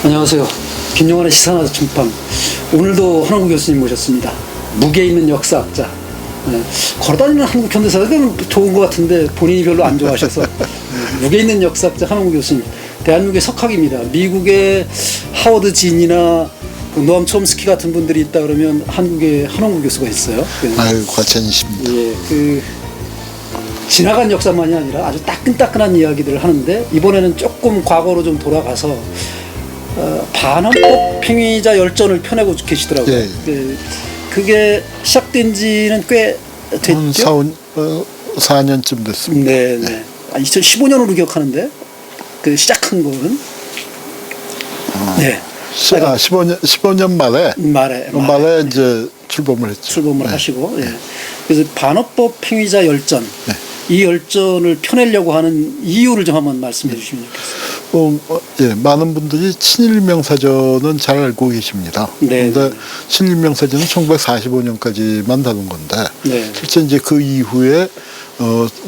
안녕하세요. 김용환의 시사나침방. 오늘도 한홍구 교수님 모셨습니다. 무게 있는 역사학자. 걸어다니는 한국 현대사는 좋은 것 같은데 본인이 별로 안 좋아하셔서 무게 있는 역사학자 한홍구 교수님. 대한민국의 석학입니다. 미국의 하워드 진이나 노암 촘스키 같은 분들이 있다 그러면 한국에 한홍구 교수가 있어요. 아유, 과찬이십니다. 예, 지나간 역사만이 아니라 아주 따끈따끈한 이야기들을 하는데 이번에는 조금 과거로 좀 돌아가서 반헌법 팽의자 열전을 펴내고 계시더라고요. 예. 그게 시작된 지는 꽤 됐죠? 4년쯤 됐습니다. 네. 2015년으로 기억하는데 그 시작한 거는 네. 15년 말에 이제 출범을 했죠. 출범을 하시고 그래서 반헌법 팽의자 열전 이 열전을 펴내려고 하는 이유를 좀 한번 말씀해 주시면 좋겠습니다. 많은 분들이 친일명사전은 잘 알고 계십니다. 그런데 친일명사전은 1945년까지만 다룬 건데 실제 이제 그 이후에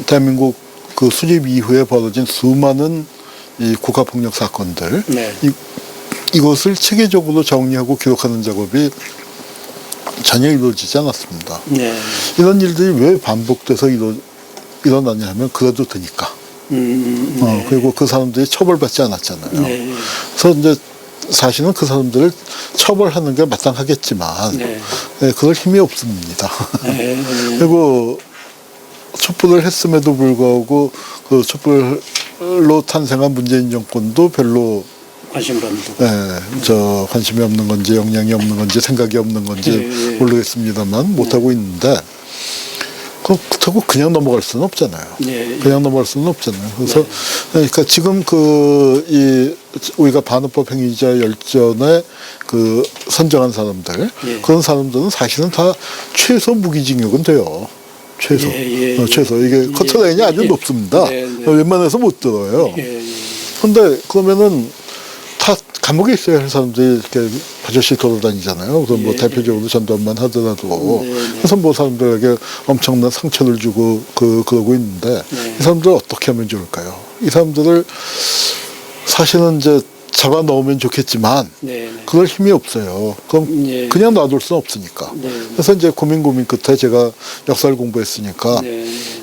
대한민국 그 수립 이후에 벌어진 수많은 이 국가폭력 사건들 이것을 체계적으로 정리하고 기록하는 작업이 전혀 이루어지지 않았습니다. 이런 일들이 왜 반복돼서 일어나냐 하면 그래도 되니까. 그리고 그 사람들이 처벌받지 않았잖아요. 그래서 이제 사실은 그 사람들을 처벌하는 게 마땅하겠지만 그럴 힘이 없습니다. 그리고 촛불을 했음에도 불구하고 그 촛불로 탄생한 문재인 정권도 별로 관심이 없는 건지 역량이 없는 건지 생각이 없는 건지 모르겠습니다만 못하고 있는데 그렇다고 그냥 넘어갈 수는 없잖아요. 그냥 넘어갈 수는 없잖아요. 그래서 그러니까 지금 우리가 반헌법 팽의자 열전에 그 선정한 사람들 그런 사람들은 사실은 다 최소 무기징역은 돼요. 최소. 이게 커트라인이 아주 높습니다. 웬만해서 못 들어요. 그런데 그러면은 다 감옥에 있어야 할 사람들이 이렇게 버젓이 돌아다니잖아요. 그래서 뭐 대표적으로 전두환만 하더라도 그래서 뭐 사람들에게 엄청난 상처를 주고 그러고 있는데 이 사람들 어떻게 하면 좋을까요? 이 사람들을 사실은 이제 잡아 넣으면 좋겠지만 그럴 힘이 없어요. 그럼 그냥 놔둘 수는 없으니까. 그래서 이제 고민 끝에 제가 역사를 공부했으니까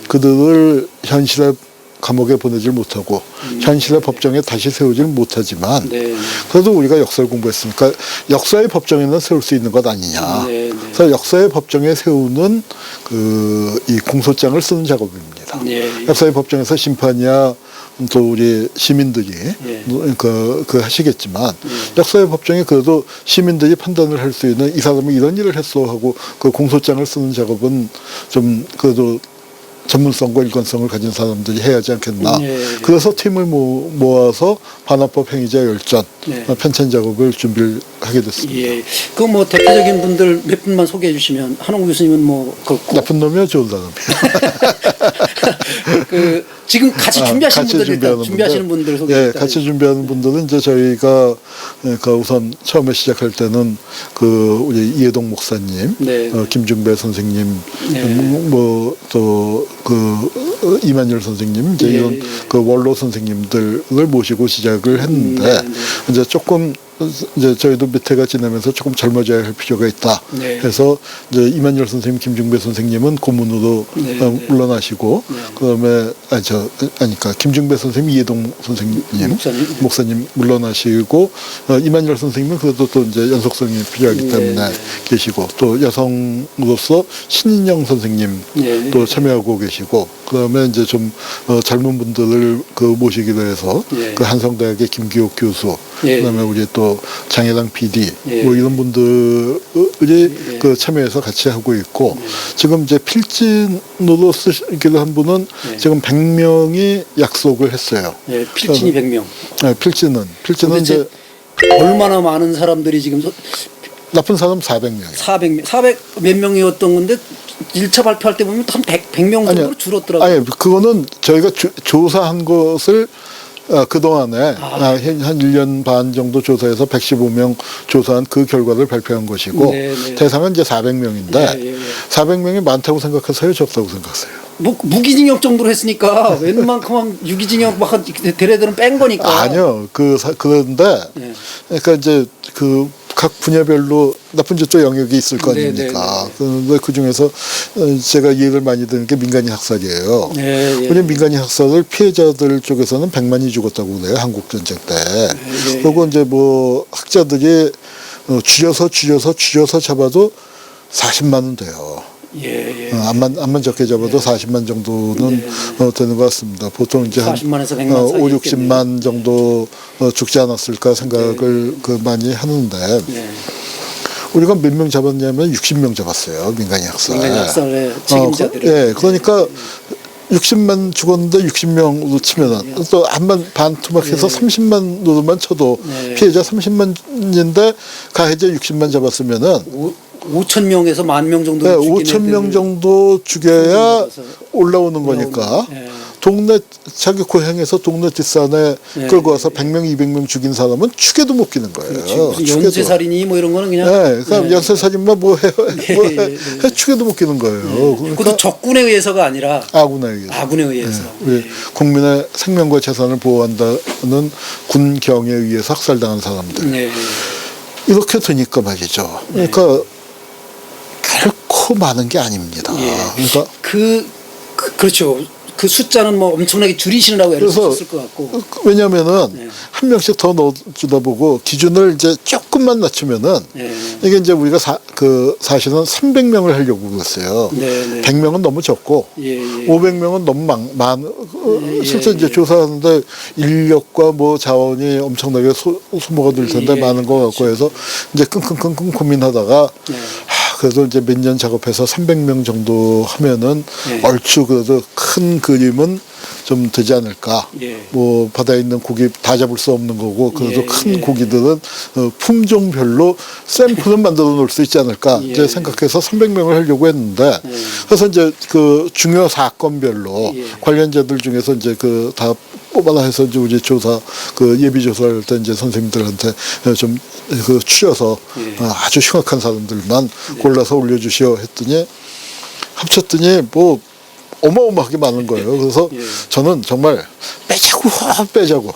그들을 현실에 감옥에 보내질 못하고 현실의 법정에 다시 세우질 못하지만 그래도 우리가 역사를 공부했으니까 역사의 법정에는 세울 수 있는 것 아니냐. 그래서 역사의 법정에 세우는 이 공소장을 쓰는 작업입니다. 역사의 법정에서 심판이야 또 우리 시민들이 하시겠지만 역사의 법정에 그래도 시민들이 판단을 할 수 있는 이 사람이 이런 일을 했어 하고 그 공소장을 쓰는 작업은 좀 그래도 전문성과 일관성을 가진 사람들이 해야 하지 않겠나. 그래서 팀을 모아서 반헌법 팽의자 열전 편찬 작업을 준비를 하게 됐습니다. 그 뭐 대표적인 분들 몇 분만 소개해 주시면 한홍구 교수님은 뭐 그렇고 나쁜 놈이야 좋은 사람이야. 지금 같이 준비하시는 분들 소개해 주세요. 같이 준비하는 분들은 이제 저희가 우선 처음에 시작할 때는 우리 이해동 목사님, 김중배 선생님, 뭐 또 이만열 선생님 이제 이런 원로 선생님들을 모시고 시작을 했는데 이제 조금 이제 저희도 밑에가 지나면서 조금 젊어져야 할 필요가 있다. 해서 이제 이만열 선생님, 김중배 선생님은 고문으로 물러나시고 그다음에 김중배 선생님, 이해동 선생님, 목사님 물러나시고 이만열 선생님은 그래도 또 이제 연속성이 필요하기 때문에 계시고 또 여성으로서 신인영 선생님 또 참여하고 계시고 그다음에 이제 좀 젊은 분들을 모시기로 해서 한성대학의 김기옥 교수 그다음에 우리 또 장혜당 PD 뭐 이런 분들이 참여해서 같이 하고 있고 지금 이제 필진으로 쓰기로 한 분은 지금 100명이 약속을 했어요. 필진이 100명. 필진은 이제 얼마나 많은 사람들이 지금 나쁜 사람 400명이에요. 400 몇 명이었던 건데 1차 발표할 때 보면 한 100명 정도로 줄었더라고요. 아니, 그거는 저희가 조사한 것을 그동안에 한 1년 반 정도 조사해서 115명 조사한 그 결과를 발표한 것이고 대상은 이제 400명인데 400명이 많다고 생각하세요? 적다고 생각하세요? 무기징역 정도로 했으니까 웬만큼 유기징역 막 대례들은 뺀 거니까. 아니요. 그런데 네. 그러니까 이제 그 각 분야별로 나쁜 짓도 영역이 있을 거 아닙니까? 그런데 그 중에서 제가 이해를 많이 드는 게 민간인 학살이에요. 네, 왜냐면 민간인 학살을 피해자들 쪽에서는 100만이 죽었다고 그래요. 한국 전쟁 때. 그리고 이제 뭐 학자들이 줄여서 잡아도 40만은 돼요. 예, 예. 암만 적게 잡아도 40만 정도는 되는 것 같습니다. 보통 이제 40만에서 100만 사이 5, 60만 정도 죽지 않았을까 생각을 많이 하는데 우리가 몇 명 잡았냐면 60명 잡았어요. 민간인 학살. 민간인 학살의 책임자들을. 예, 그러니까 60만 죽었는데 60명으로 치면은 또 한만 반토막해서 30만 노도만 쳐도 피해자 30만인데 가해자 60만 잡았으면은 5천 명에서 10,000명 정도. 5천 명 정도 죽여야 올라오는 거니까 동네 자기 고향에서 동네 뒷산에 끌고 와서 100명, 200명 죽인 사람은 축에도 못 끼는 거예요. 연쇄살인이 뭐 이런 거는 그냥. 그러니까 연쇄살인만 뭐 해 축에도 못 끼는 거예요. 그것도 그러니까 적군에 의해서가 아니라 아군에 의해서. 우리 국민의 생명과 재산을 보호한다는 군 경에 의해서 학살당한 사람들. 이렇게 되니까 말이죠. 그러니까 결코 많은 게 아닙니다. 그러니까 그렇죠. 그 숫자는 뭐 엄청나게 줄이시느라고 애를 쓰셨을 것 같고. 왜냐면은 한 명씩 더 넣어주다 보고 기준을 이제 조금만 낮추면은 이게 이제 우리가 사실은 300명을 하려고 그랬어요. 100명은 너무 적고 500명은 너무 실제 이제 조사하는데 인력과 뭐 자원이 엄청나게 소모가 될 텐데 많은 것 같고 해서 이제 끙끙끙끙 고민하다가 그래도 이제 몇 년 작업해서 300명 정도 하면은 얼추 그래도 큰 그림은 좀 되지 않을까. 뭐 바다에 있는 고기 다 잡을 수 없는 거고 그래도 큰 고기들은 품종별로 샘플은 만들어 놓을 수 있지 않을까 이제 생각해서 300명을 하려고 했는데 그래서 이제 그 중요 사건별로 관련자들 중에서 이제 그 다 뽑아라 해서 이제 우리 조사 예비 조사할 때 이제 선생님들한테 좀 추려서 아주 흉악한 사람들만 골라서 올려주시오 했더니 합쳤더니 뭐 어마어마하게 많은 거예요. 그래서 저는 정말 빼자고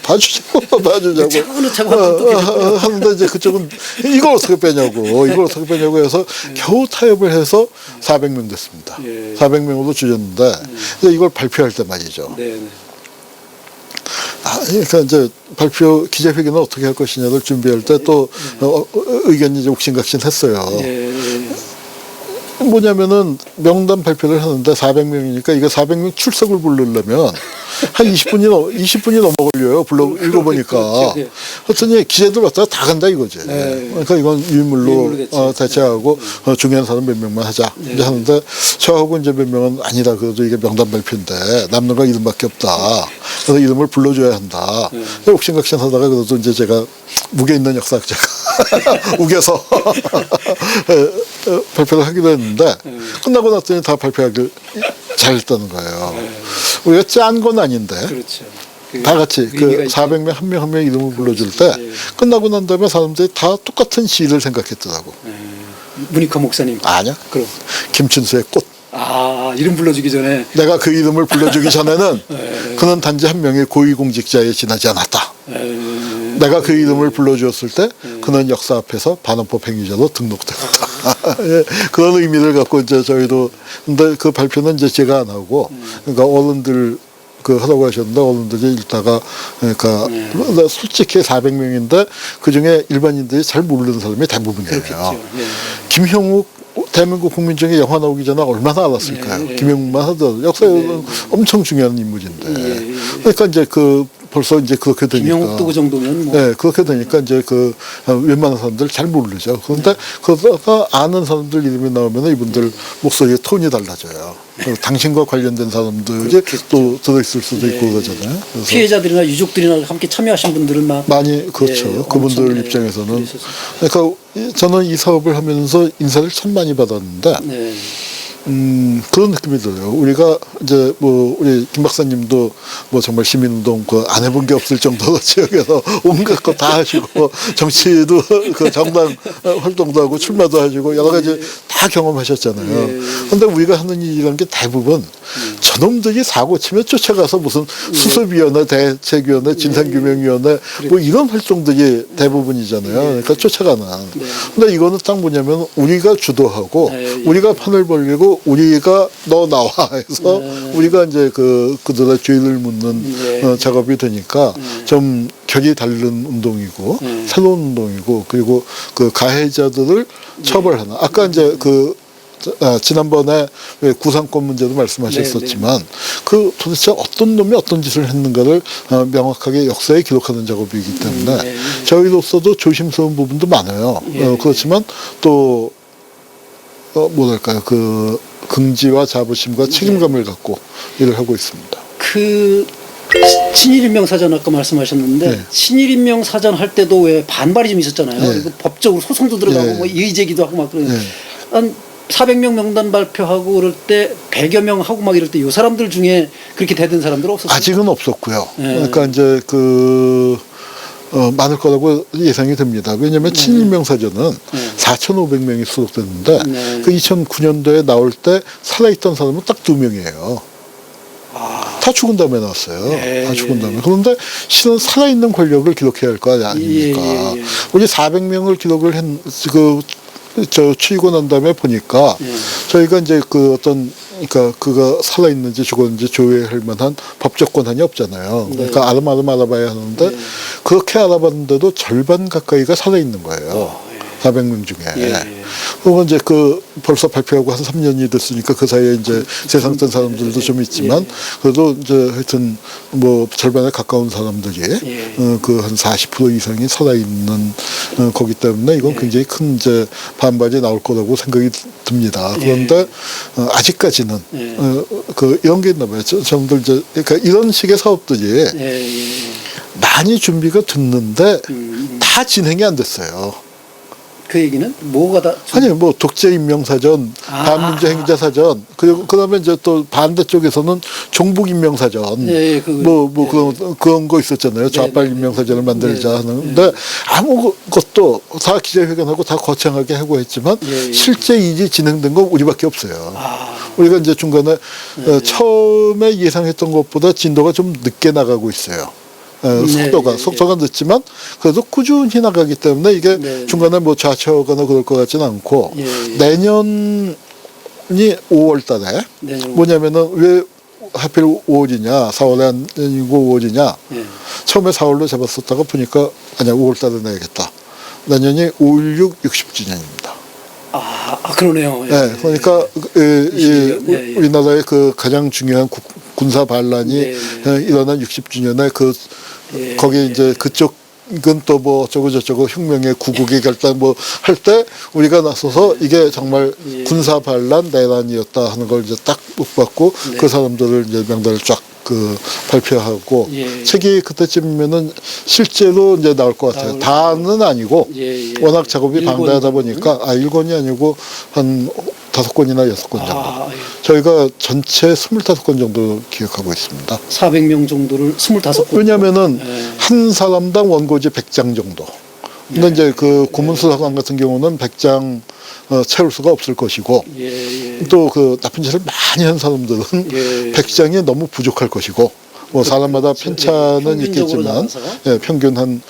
봐주자고 하는데 이제 그쪽은 이걸 어떻게 빼냐고 해서 겨우 타협을 해서 400명 됐습니다. 400명으로 줄였는데 이걸 발표할 때 말이죠. 그러니까 이제 발표 기자회견을 어떻게 할 것이냐를 준비할 때 또 의견이 이제 옥신각신했어요. 뭐냐면은 명단 발표를 하는데 400명이니까 이거 400명 출석을 부르려면 한 20분이 넘어 걸려요. 읽어보니까. 하여튼 기자들 왔다가 다 간다 이거지. 그러니까 이건 유물로 대체하고 중요한 사람 몇 명만 하자. 이제 하는데 저하고 이제 몇 명은 아니다. 그래도 이게 명단 발표인데 남는 거 이름밖에 없다. 그래서 이름을 불러줘야 한다. 옥신각신 하다가 그래도 이제 제가 무게 있는 역사학자가 우겨서 발표를 하기로 했는데 끝나고 났더니 다 발표하길 잘했다는 거예요. 우리가 짠 건 아닌데 다 같이 400명 한 명 한 명 이름을 불러줄 때 끝나고 난 다음에 사람들이 다 똑같은 시를 생각했더라고. 문익환 목사님. 아니야. 그럼 김춘수의 꽃. 이름 불러주기 전에 내가 그 이름을 불러주기 전에는 그는 단지 한 명의 고위공직자에 지나지 않았다. 내가 그 이름을 불러주었을 때 그는 역사 앞에서 반헌법 행위자로 등록되었다. 그런 의미를 갖고 이제 저희도 근데 그 발표는 이제 제가 안 하고 그러니까 어른들 하라고 하셨는데 어른들이 읽다가 그러니까 솔직히 400명인데 그 중에 일반인들이 잘 모르는 사람이 대부분이에요. 김형욱 대한민국 국민 중에 영화 나오기 전에 얼마나 알았을까요? 김영만 하더라도 역사에는 엄청 중요한 인물인데. 그러니까 이제 벌써 이제 그렇게 되니까. 김영욱도 그 정도면 뭐. 그렇게 되니까 이제 웬만한 사람들 잘 모르죠. 그런데 그러다가 아는 사람들 이름이 나오면 이분들 목소리의 톤이 달라져요. 당신과 관련된 사람들이 또 들어있을 수도 있고 그러잖아요. 피해자들이나 유족들이나 함께 참여하신 분들은 많이 그렇죠. 그분들 입장에서는. 그러니까 저는 이 사업을 하면서 인사를 참 많이 받았는데 그런 느낌이 들어요. 우리가 이제 뭐 우리 김 박사님도 뭐 정말 시민운동 그 안 해본 게 없을 정도로 지역에서 온갖 거 다 하시고 정치도 그 정당 활동도 하고 출마도 하시고 여러 가지 다 경험하셨잖아요. 그런데 우리가 하는 일이라는 게 대부분 저놈들이 사고 치면 쫓아가서 무슨 수습위원회, 대책위원회, 진상규명위원회 뭐 이런 활동들이 대부분이잖아요. 그러니까 쫓아가는. 근데 이거는 딱 뭐냐면 우리가 주도하고 우리가 판을 벌리고 우리가 너 나와 해서 우리가 이제 그들의 죄를 묻는 작업이 되니까 좀 결이 다른 운동이고 새로운 운동이고 그리고 그 가해자들을 처벌하는 아까 이제 지난번에 구상권 문제도 말씀하셨었지만 그 도대체 어떤 놈이 어떤 짓을 했는가를 명확하게 역사에 기록하는 작업이기 때문에 저희로서도 조심스러운 부분도 많아요. 그렇지만 또 뭐랄까요 그 긍지와 자부심과 책임감을 갖고 일을 하고 있습니다. 친일인명사전 아까 말씀하셨는데 친일인명사전 할 때도 왜 반발이 좀 있었잖아요. 이거 법적으로 소송도 들어가고 뭐 이의제기도 하고 막 그러는 한 400명 명단 발표하고 그럴 때 100여 명 하고 막 이럴 때 이 사람들 중에 그렇게 되던 사람들 없었어요? 아직은 없었고요. 그러니까 이제 많을 거라고 예상이 됩니다. 왜냐하면 친일명사전은 4,500명이 수록됐는데 그 2009년도에 나올 때 살아있던 사람은 딱 2명이에요. 다 죽은 다음에 나왔어요. 다 죽은 다음에. 그런데 실은 살아있는 권력을 기록해야 할 거 아닙니까? 우리 400명을 기록을 치고 난 다음에 보니까 저희가 이제 그러니까 그가 살아있는지 죽었는지 조회할 만한 법적 권한이 없잖아요. 그러니까 알아봐야 하는데 그렇게 알아봤는데도 절반 가까이가 살아있는 거예요. 400명 중에. 그건 이제 벌써 발표하고 한 3년이 됐으니까 그 사이에 이제 세상 뜬 사람들도 좀 있지만 그래도 이제 하여튼 뭐 절반에 가까운 사람들이 한 40% 이상이 살아있는 거기 때문에 이건 굉장히 큰 이제 반발이 나올 거라고 생각이 듭니다. 그런데 아직까지는 이런 게 있나 봐요. 정들 이제 그러니까 이런 식의 사업들이 많이 준비가 됐는데 다 진행이 안 됐어요. 그 얘기는 뭐가 다 아니 뭐 독재 인명사전, 반민주 행자사전 그리고 그다음에 이제 또 반대쪽에서는 종북 인명사전 그런 거 있었잖아요. 좌빨 인명사전을 만들자 하는데 아무것도 다 기자회견하고 다 거창하게 하고 했지만 실제 일이 진행된 건 우리밖에 없어요. 우리가 이제 중간에 처음에 예상했던 것보다 진도가 좀 늦게 나가고 있어요. 속도가 늦지만 그래도 꾸준히 나가기 때문에 이게 중간에 뭐 좌초하거나 그럴 것 같지는 않고 내년이 5월 달에 뭐냐면은 왜 하필 5월이냐 4월이 아니고 5월이냐 처음에 4월로 잡았었다가 보니까 아니야 5월 달에 내야겠다. 내년이 5.16 60주년입니다. 그러네요. 그러니까 우리나라의 가장 중요한 군사 반란이 일어난 60주년에 거기에 이제 그쪽은 또 뭐 어쩌고 저쩌고 혁명의 구국의 결단 뭐 할 때 우리가 나서서 이게 정말 군사 반란 내란이었다 하는 걸 이제 딱 묵받고 그 사람들을 이제 명단을 쫙 발표하고 책이 그때쯤이면은 실제로 이제 나올 것 같아요. 다는 아니고 워낙 작업이 방대하다 보니까 1권이 아니고 한 5권이나 6권 정도. 저희가 전체 25권 정도 기획하고 있습니다. 400명 정도를 25권. 왜냐면은 한 사람당 원고지 100장 정도. 근데 이제 고문수사관 같은 경우는 100장 채울 수가 없을 것이고 또 나쁜 짓을 많이 한 사람들은 100장이 너무 부족할 것이고 뭐 사람마다 편차는 있겠지만 평균 한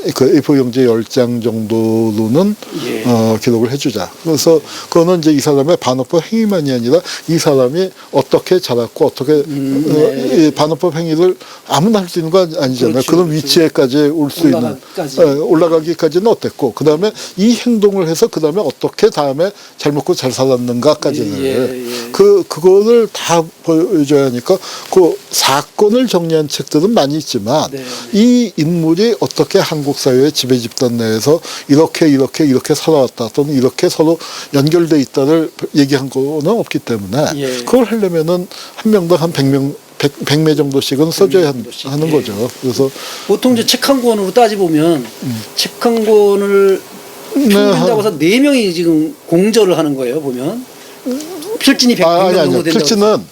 A4 용지 10장 정도로는 기록을 해주자. 그래서 그거는 이제 이 사람의 반어법 행위만이 아니라 이 사람이 어떻게 자랐고 어떻게 이 반어법 행위를 아무나 할 수 있는 거 아니잖아요. 그런 위치에까지 올 수 있는 올라가기까지는 어땠고 그 다음에 이 행동을 해서 그 다음에 어떻게 다음에 잘 먹고 잘 살았는가까지는 그거를 다 보여줘야 하니까 사건을 정리한 책들은 많이 있지만 이 인물이 어떻게 한국 사회의 지배 집단 내에서 이렇게 살아왔다 또는 이렇게 서로 연결돼 있다를 얘기한 거는 없기 때문에 그걸 하려면은 한 명당 한 100매 정도씩은 써줘야 하는 거죠. 그래서 보통 이제 책 한 권으로 따지보면 책 한 권을 풀린다고 해서 4명이 지금 공저를 하는 거예요, 보면. 필진이 100명 아니, 정도 아니요. 된다고.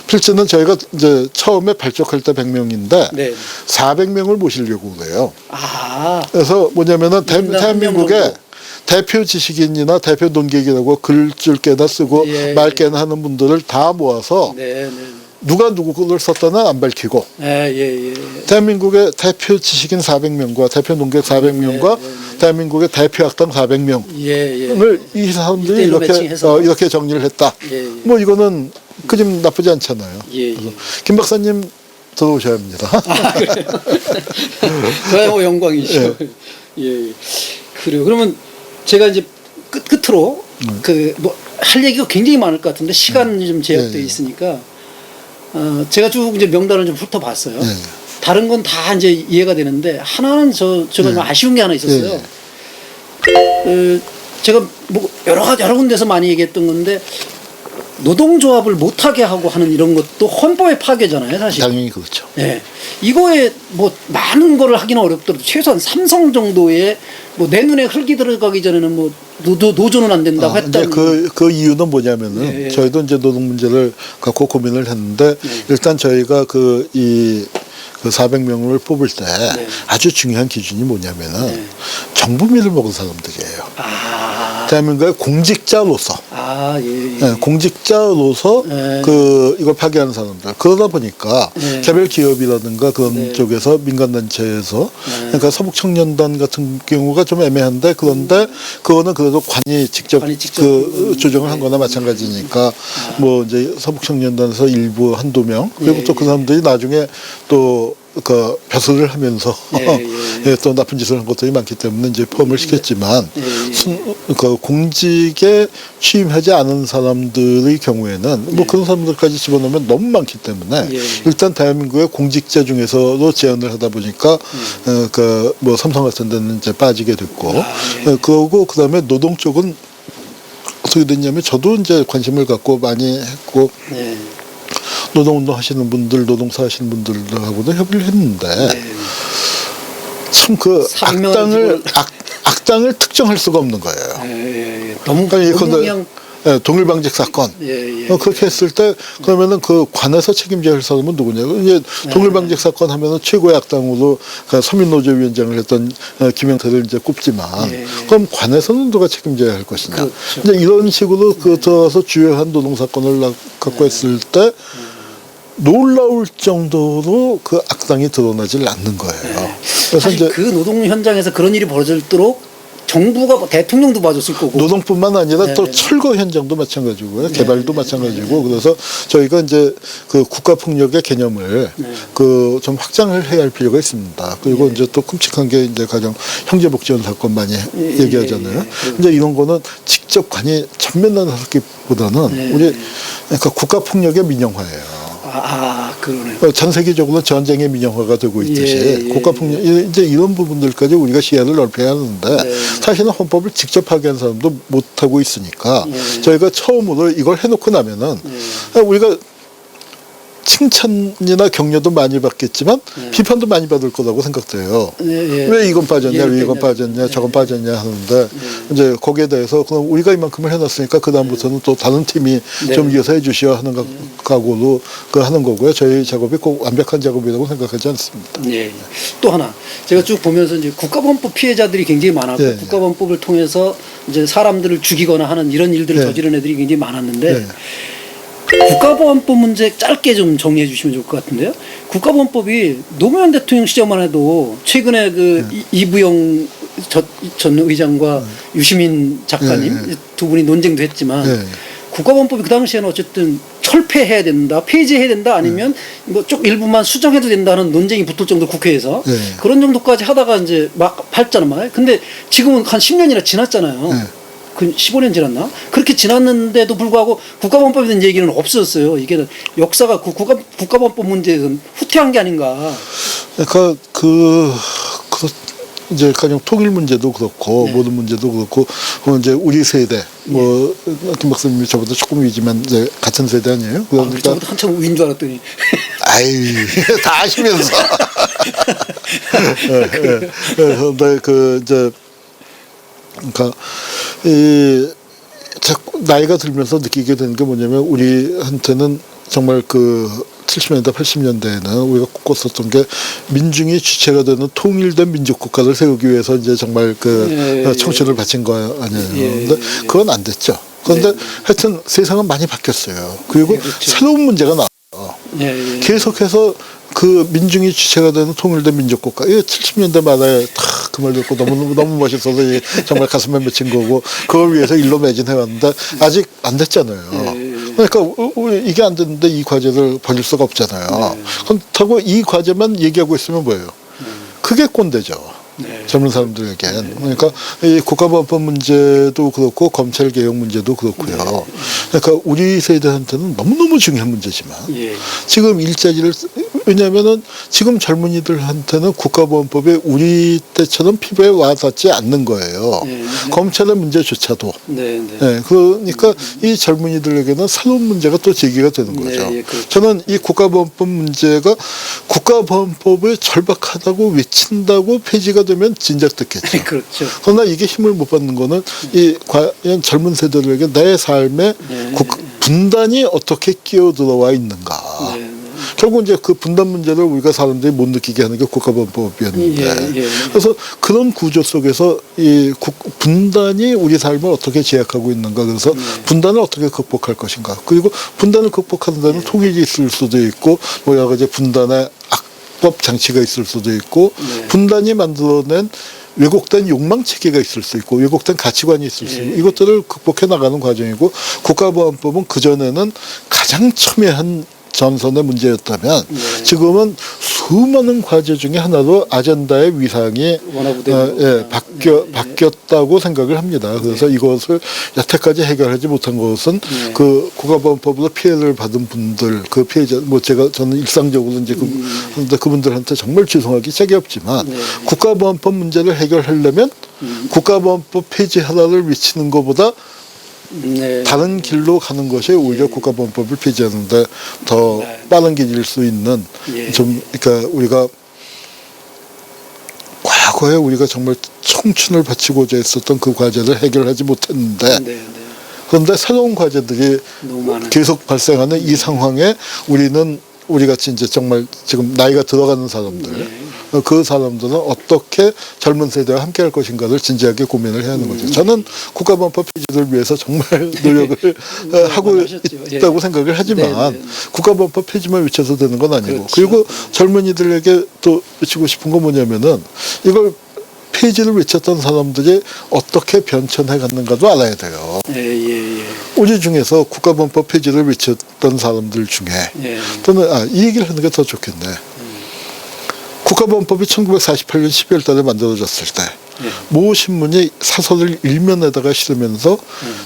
필진은 저희가 이제 처음에 발족할 때 100명인데 네. 400명을 모시려고 그래요. 아. 그래서 뭐냐면은 인당 대한민국의 1명 정도. 대표 지식인이나 대표 논객이라고 글줄 깨다 쓰고 예, 말 깨나 하는 분들을 다 모아서 네, 네. 누가 누구 글을 썼다는 안 밝히고 예. 대한민국의 대표 지식인 400명과 대표 논객 400명과 대한민국의 대표 학당 400명을 예. 이 사람들이 일대일로 이렇게 매칭해서. 이렇게 정리를 했다. 예. 뭐 이거는 그림 나쁘지 않잖아요. 예. 그래서 김 박사님 들어오셔야 합니다. 아, 그래요? 저야 뭐 영광이죠. 예. 그래요. 그러면 제가 이제 끝으로 그 뭐 할 얘기가 굉장히 많을 것 같은데 시간이 좀 제약되어 있으니까 제가 쭉 이제 명단을 좀 훑어봤어요. 다른 건 다 이제 이해가 되는데 하나는 제가 좀 아쉬운 게 하나 있었어요. 제가 뭐 여러 군데서 많이 얘기했던 건데 노동조합을 못하게 하고 하는 이런 것도 헌법의 파괴잖아요, 사실. 당연히 그렇죠. 네. 이거에 뭐 많은 거를 하기는 어렵더라도 최소한 삼성 정도의 뭐 내 눈에 흙이 들어가기 전에는 뭐 노조는 안 된다고 했다는. 이제 그 이유는 뭐냐면은 저희도 이제 노동 문제를 갖고 고민을 했는데 일단 저희가 그 400명을 뽑을 때 아주 중요한 기준이 뭐냐면은 정부미를 먹은 사람들이에요. 대한민국의 공직자로서, 공직자로서 이걸 파괴하는 사람들. 그러다 보니까 개별 기업이라든가 그런 쪽에서 민간단체에서 그러니까 서북청년단 같은 경우가 좀 애매한데 그런데 그거는 그래도 관이 직접 그 조정을 한 거나 마찬가지니까 뭐 이제 서북청년단에서 일부 한두 명 그리고 또 그 사람들이 나중에 또 그 벼슬을 하면서 또 나쁜 짓을 한 것들이 많기 때문에 이제 포함을 시켰지만 그 공직에 취임하지 않은 사람들의 경우에는 뭐 그런 사람들까지 집어넣으면 너무 많기 때문에 일단 대한민국의 공직자 중에서도 제한을 하다 보니까 그 뭐 삼성 같은 데는 이제 빠지게 됐고 그러고 그다음에 노동 쪽은 어떻게 됐냐면 저도 이제 관심을 갖고 많이 했고 노동운동 하시는 분들, 노동사 하시는 분들하고도 협의를 했는데 참 그 악당을 특정할 수가 없는 거예요. 너무 그냥 동일방직 사건. 그렇게 했을 때 그러면은 그 관에서 책임져야 할 사람은 누구냐? 이제 동일방직 사건 하면은 최고의 악당으로 그 서민노조위원장을 했던 김영태를 이제 꼽지만 그럼 관에서는 누가 책임져야 할 것이냐? 그렇죠. 이제 이런 식으로 그 들어가서 주요한 노동 사건을 갖고 했을 때. 놀라울 정도로 그 악당이 드러나질 않는 거예요. 그래서 이제 그 노동 현장에서 그런 일이 벌어질도록 정부가 대통령도 봐줬을 거고 노동뿐만 아니라 또 철거 현장도 마찬가지고요. 개발도 마찬가지고 그래서 저희가 이제 그 국가폭력의 개념을 그 좀 확장을 해야 할 필요가 있습니다. 그리고 이제 또 끔찍한 게 이제 가령 형제복지원 사건 많이 얘기하잖아요. 이제 이런 거는 직접 관이 전면 나섰기보다는 우리 그러니까 국가폭력의 민영화예요. 그러네요. 전 세계적으로 전쟁의 민영화가 되고 있듯이 국가폭력 이제 이런 부분들까지 우리가 시야를 넓혀야 하는데 사실은 헌법을 직접 파괴한 사람도 못 하고 있으니까 저희가 처음으로 이걸 해놓고 나면은 우리가 칭찬이나 격려도 많이 받겠지만 비판도 많이 받을 거라고 생각돼요. 왜 이건 빠졌냐, 왜 이건 빠졌냐, 저건 빠졌냐 하는데 이제 거기에 대해서 그럼 우리가 이만큼을 해놨으니까 그 다음부터는 또 다른 팀이 좀 이어서 해주시오 하는 각오로 그 하는 거고요. 저희 작업이 꼭 완벽한 작업이라고 생각하지 않습니다. 또 하나 제가 쭉 보면서 이제 국가범법 피해자들이 굉장히 많았고 국가범법을 통해서 이제 사람들을 죽이거나 하는 이런 일들을 저지른 애들이 굉장히 많았는데. 국가보안법 문제 짧게 좀 정리해 주시면 좋을 것 같은데요. 국가보안법이 노무현 대통령 시절만 해도 최근에 그 이부영 전 의장과 유시민 작가님 두 분이 논쟁도 했지만 국가보안법이 그 당시에는 어쨌든 철폐해야 된다, 폐지해야 된다, 아니면 뭐 쪽 일부만 수정해도 된다는 논쟁이 붙을 정도 국회에서 그런 정도까지 하다가 이제 막 밟잖아 말. 근데 지금은 한 10년이나 지났잖아요. 그 15년 지났나? 그렇게 지났는데도 불구하고 국가범법에 대한 얘기는 없었어요. 이게 역사가 국가범법 문제에서는 후퇴한 게 아닌가. 그러니까 이제 가령 통일 문제도 그렇고 모든 문제도 그렇고 이제 우리 세대 뭐 김 박사님이 저보다 조금 위지만 이제 같은 세대 아니에요? 그러니까 저보다 한참 위인 줄 알았더니. 아이 다 아시면서. 근데 그 이제 그러니까 자꾸 나이가 들면서 느끼게 되는 게 뭐냐면 우리한테는 정말 그 70년대, 80년대에는 우리가 꿨었던 게 민중이 주체가 되는 통일된 민족 국가를 세우기 위해서 이제 정말 그 청춘을 바친 거 아니에요. 근데 그건 안 됐죠. 그런데 하여튼 세상은 많이 바뀌었어요. 그리고 그렇죠. 새로운 문제가 나와요. 계속해서 그 민중이 주체가 되는 통일된 민족 국가. 이게 70년대 말에 다 그 말 듣고 너무 멋있어서 이게 정말 가슴에 맺힌 거고 그걸 위해서 일로 매진해 왔는데 아직 안 됐잖아요. 그러니까 이게 안 됐는데 이 과제를 버릴 수가 없잖아요. 그렇다고 이 과제만 얘기하고 있으면 뭐예요? 그게 꼰대죠. 젊은 사람들에겐. 그러니까 이 국가보안법 문제도 그렇고 검찰개혁 문제도 그렇고요. 그러니까 우리 세대한테는 너무너무 중요한 문제지만 지금 일자리를 왜냐하면은 지금 젊은이들한테는 국가보안법이 우리 때처럼 피부에 와닿지 않는 거예요. 검찰의 문제조차도. 그러니까 이 젊은이들에게는 새로운 문제가 또 제기가 되는 거죠. 그렇죠. 저는 이 국가보안법 문제가 국가보안법을 절박하다고 외친다고 폐지가 되면 진작 듣겠죠. 그렇죠. 그러나 이게 힘을 못 받는 거는 이 과연 젊은 세대들에게 내 삶에 분단이 어떻게 끼어들어와 있는가. 결국 이제 그 분단 문제를 우리가 사람들이 못 느끼게 하는 게 국가보안법이었는데 그래서 그런 구조 속에서 이 분단이 우리 삶을 어떻게 제약하고 있는가 그래서 분단을 어떻게 극복할 것인가 그리고 분단을 극복하는 데는 통일이 있을 수도 있고 뭐 여러 가지 분단의 악법 장치가 있을 수도 있고 분단이 만들어낸 왜곡된 욕망 체계가 있을 수 있고 왜곡된 가치관이 있을 수 있고 이것들을 극복해 나가는 과정이고 국가보안법은 그전에는 가장 첨예한 전선의 문제였다면 지금은 수많은 과제 중에 하나로 아젠다의 위상이 바뀌었다고 생각을 합니다. 그래서 이것을 여태까지 해결하지 못한 것은 그 국가보안법으로 피해를 받은 분들 그 피해자 뭐 저는 일상적으로 이제 그분들한테 정말 죄송하기 짝이 없지만 국가보안법 문제를 해결하려면 국가보안법 폐지 하나를 외치는 것보다 다른 길로 가는 것이 오히려 국가보안법을 폐지하는데 더 빠른 길일 수 있는 좀 그러니까 우리가 과거에 우리가 정말 청춘을 바치고자 했었던 그 과제를 해결하지 못했는데 그런데 새로운 과제들이 계속 발생하는 이 상황에 우리 같이 이제 정말 지금 나이가 들어가는 사람들 그 사람들은 어떻게 젊은 세대와 함께 할 것인가를 진지하게 고민을 해야 하는 거죠. 저는 국가보안법 폐지를 위해서 정말 노력을 하고 있다고 생각을 하지만 국가보안법 폐지만 외쳐서 되는 건 아니고 그리고 젊은이들에게 또 외치고 싶은 건 뭐냐면은 이걸 폐지를 외쳤던 사람들이 어떻게 변천해 갔는가도 알아야 돼요. 우리 중에서 국가보안법 폐지를 외쳤던 사람들 중에 또는 이 얘기를 하는 게 더 좋겠네. 국가보안법이 1948년 12월 달에 만들어졌을 때 모 신문이 사설을 일면에다가 실으면서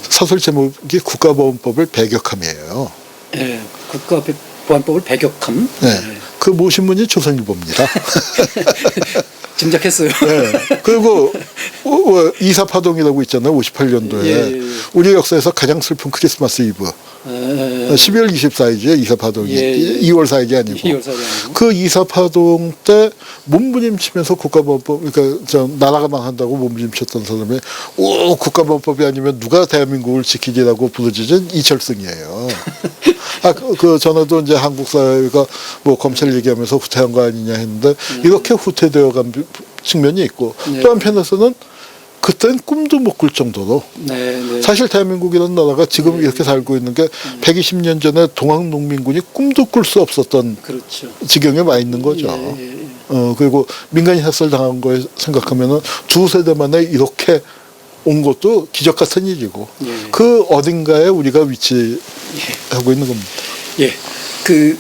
사설 제목이 국가보안법을 배격함이에요. 국가보안법을 배격함? 그 모 신문이 조선일보입니다. 짐작했어요. 그리고 이사파동이라고 있잖아요. 58년도에 우리 역사에서 가장 슬픈 크리스마스 이브 12월 24일이죠. 이사파동이 2월 4일이 아니고 그 이사파동 때 몸부림치면서 국가보안법 그러니까 나라가 망한다고 몸부림쳤던 사람이 국가보안법이 아니면 누가 대한민국을 지키리라고 부르짖은 이철승이에요. 그 전에도 이제 한국 사회가 뭐 검찰 얘기하면서 후퇴한 거 아니냐 했는데 이렇게 후퇴되어 간 측면이 있고 또 한편에서는 그땐 꿈도 못 꿀 정도로 사실 대한민국이라는 나라가 지금 이렇게 살고 있는 게 120년 전에 동학농민군이 꿈도 꿀 수 없었던 지경에 와 있는 거죠. 그리고 민간인 학살 당한 거에 생각하면은 두 세대 만에 이렇게 온 것도 기적 같은 일이고 그 어딘가에 우리가 위치하고 있는 겁니다. 그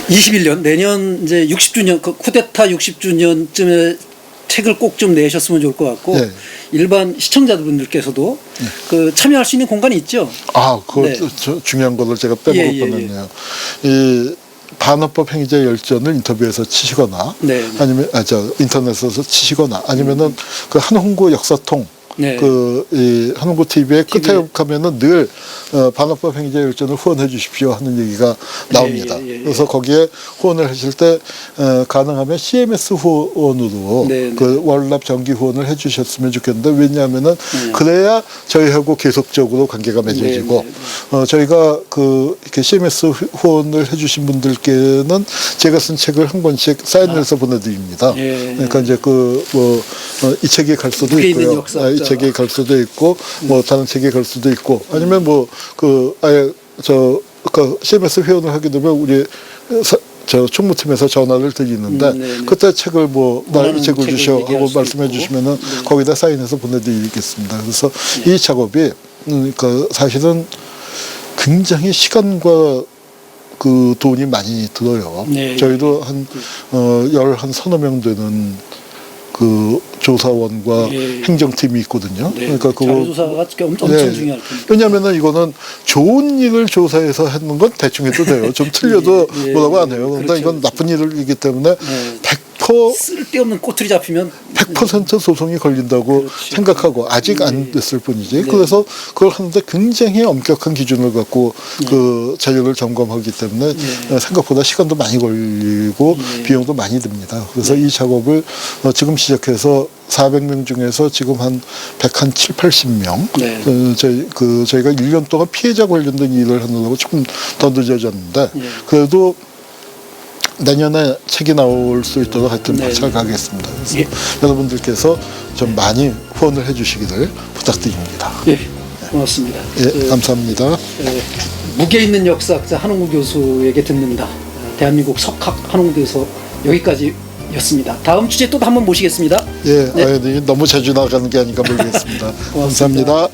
21년 내년 이제 60주년 그 쿠데타 60주년쯤에 책을 꼭 좀 내셨으면 좋을 것 같고 일반 시청자분들께서도 그 참여할 수 있는 공간이 있죠. 중요한 거를 제가 빼먹을 뻔했네요. 이 반어법 행위자 열전을 인터뷰에서 치시거나 아니면 인터넷에서 치시거나 아니면은 그 한홍구 역사통 네. 이 한국 TV의 끝에 가면은 늘 반환법 행자 열전을 후원해 주십시오 하는 얘기가 나옵니다. 예. 그래서 거기에 후원을 하실 때 가능하면 CMS 후원으로 네. 그 월납 정기 후원을 해 주셨으면 좋겠는데, 왜냐하면은 그래야 저희하고 계속적으로 관계가 맺어지고 저희가 이렇게 CMS 후원을 해 주신 분들께는 제가 쓴 책을 한 권씩 사인해서 보내드립니다. 그러니까 이제 이 책이 갈 수도 있고요. 이 책이 갈 수도 있고, 뭐 다른 책이 갈 수도 있고, 아니면 아예 CMS 회원을 하게 되면 우리 총무팀에서 전화를 드리는데 그때 책을 이 책을 주셔 하고 말씀해 주시면은 거기다 사인해서 보내드리겠습니다. 그래서 이 작업이 그러니까 사실은 굉장히 시간과 돈이 많이 들어요. 저희도 한 서너 명 되는 조사원과 행정팀이 있거든요. 그러니까 자료조사가 엄청 중요할 텐데. 왜냐하면은 이거는 좋은 일을 조사해서 하는 건 대충 해도 돼요. 좀 틀려도 뭐라고 안 해요. 그런데 이건 나쁜 일이기 때문에 100% 쓸데없는 꼬투리 잡히면 100% 소송이 걸린다고 생각하고 아직 안 됐을 뿐이지. 그래서 그걸 하는데 굉장히 엄격한 기준을 갖고 자료를 점검하기 때문에 생각보다 시간도 많이 걸리고 비용도 많이 듭니다. 그래서 이 작업을 지금 시작해서 400명 중에서 지금 한 107, 80명. 저희가 1년 동안 피해자 관련된 일을 하느라고 조금 더 늦어졌는데 그래도 내년에 책이 나올 수 있도록 하여튼 박차가겠습니다. 그래서 여러분들께서 좀 많이 후원을 해주시기를 부탁드립니다. 고맙습니다. 감사합니다. 무게 있는 역사학자 한홍구 교수에게 듣는다. 대한민국 석학 한홍구 교수 여기까지였습니다. 다음 주제 또 한번 모시겠습니다. 너무 자주 나가는 게 아닌가 모르겠습니다. 감사합니다.